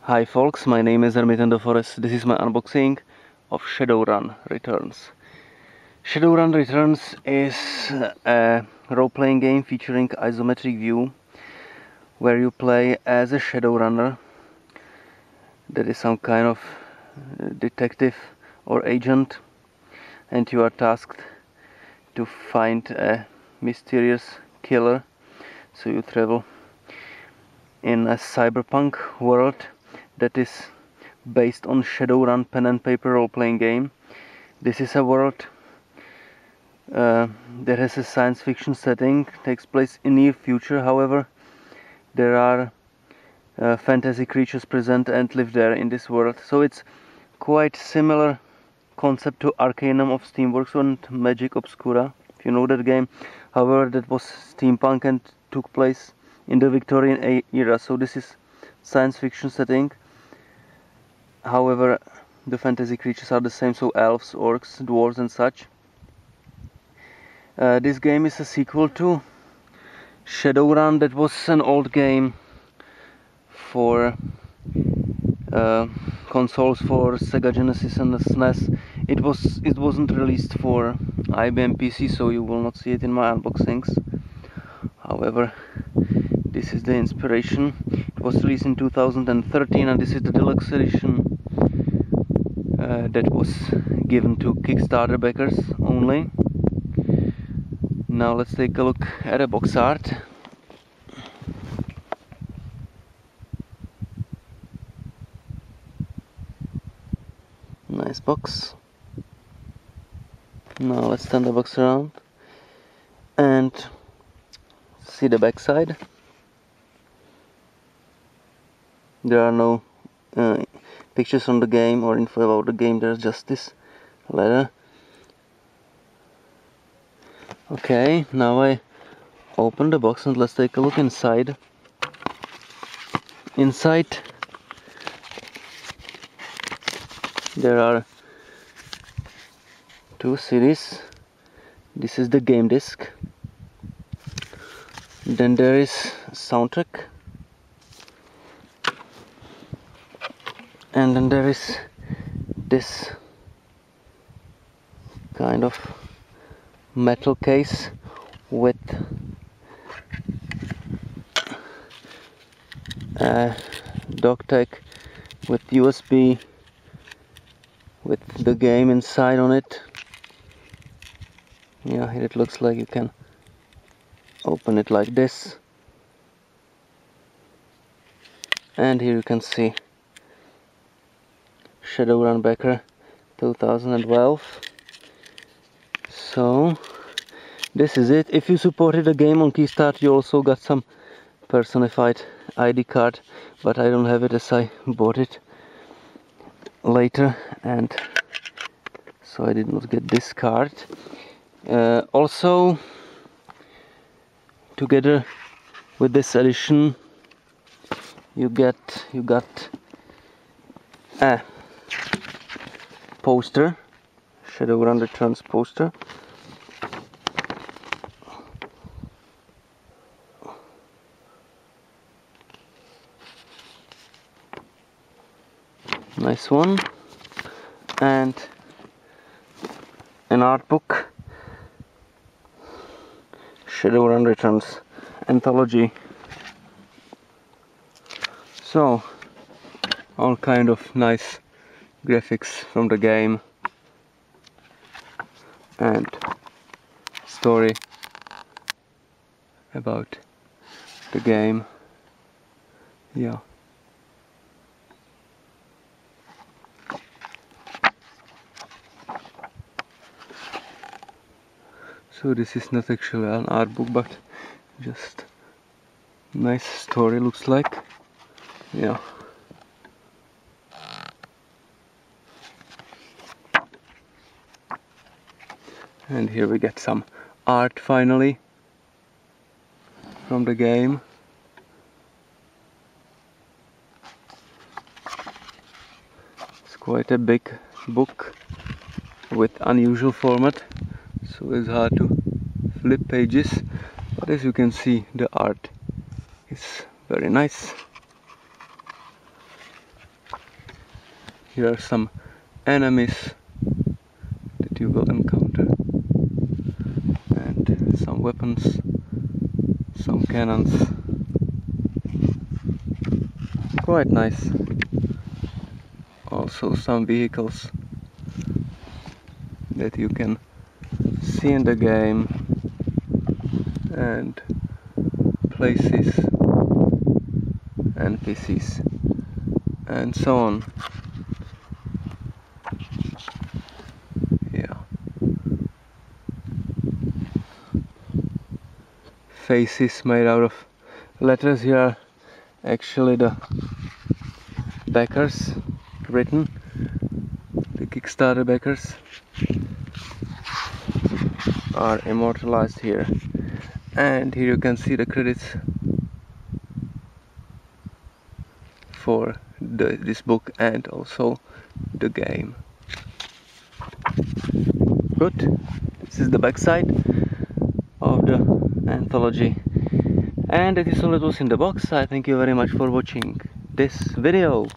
Hi folks, my name is Hermit in the Forest. This is my unboxing of Shadowrun Returns. Shadowrun Returns is a role-playing game featuring isometric view where you play as a Shadowrunner. That is some kind of detective or agent, and you are tasked to find a mysterious killer. So you travel in a cyberpunk world that is based on Shadowrun pen and paper role-playing game. This is a world that has a science fiction setting, takes place in near future. However, there are fantasy creatures present and live there in this world. So it's quite similar concept to Arcanum of Steamworks and Magic Obscura, if you know that game. However, that was steampunk and took place in the Victorian era. So this is science fiction setting. However, the fantasy creatures are the same, so elves, orks, dwarves and such. This game is a sequel to Shadowrun. That was an old game for consoles for Sega Genesis and the SNES. It wasn't released for IBM PC, so you will not see it in my unboxings. However, this is the inspiration. It was released in 2013, and this is the deluxe edition that was given to Kickstarter backers only. Now let's take a look at a box art. Nice box. Now let's turn the box around and see the back side. There are no pictures from the game or info about the game. There's just this letter. Okay, now I open the box and let's take a look inside. Inside there are two CDs. This is the game disc. Then there is soundtrack. And then there is this kind of metal case with a dock tag with USB with the game inside on it. Yeah, here it looks like you can open it like this, and here you can see Shadowrun backer 2012. So this is it. If you supported the game on Kickstarter, you also got some personified ID card, but I don't have it as I bought it later, and so I did not get this card. Also, together with this edition, you got a poster, Shadowrun Returns poster. Nice one. And an art book, Shadowrun Returns anthology. So all kind of nice graphics from the game and story about the game. Yeah. So this is not actually an art book, but just nice story, looks like. Yeah. And here we get some art finally from the game. It's quite a big book with unusual format, so it's hard to flip pages, but as you can see, the art is very nice. here are some enemies that you will encounter, and some weapons, some cannons. Quite nice. Also some vehicles that you can see in the game, and places, NPCs, and so on. Yeah. Faces made out of letters. Here are actually the backers written, the Kickstarter backers are immortalized here, and here you can see the credits for this book and also the game. Good. This is the backside of the anthology, and that is all that was in the box. I thank you very much for watching this video.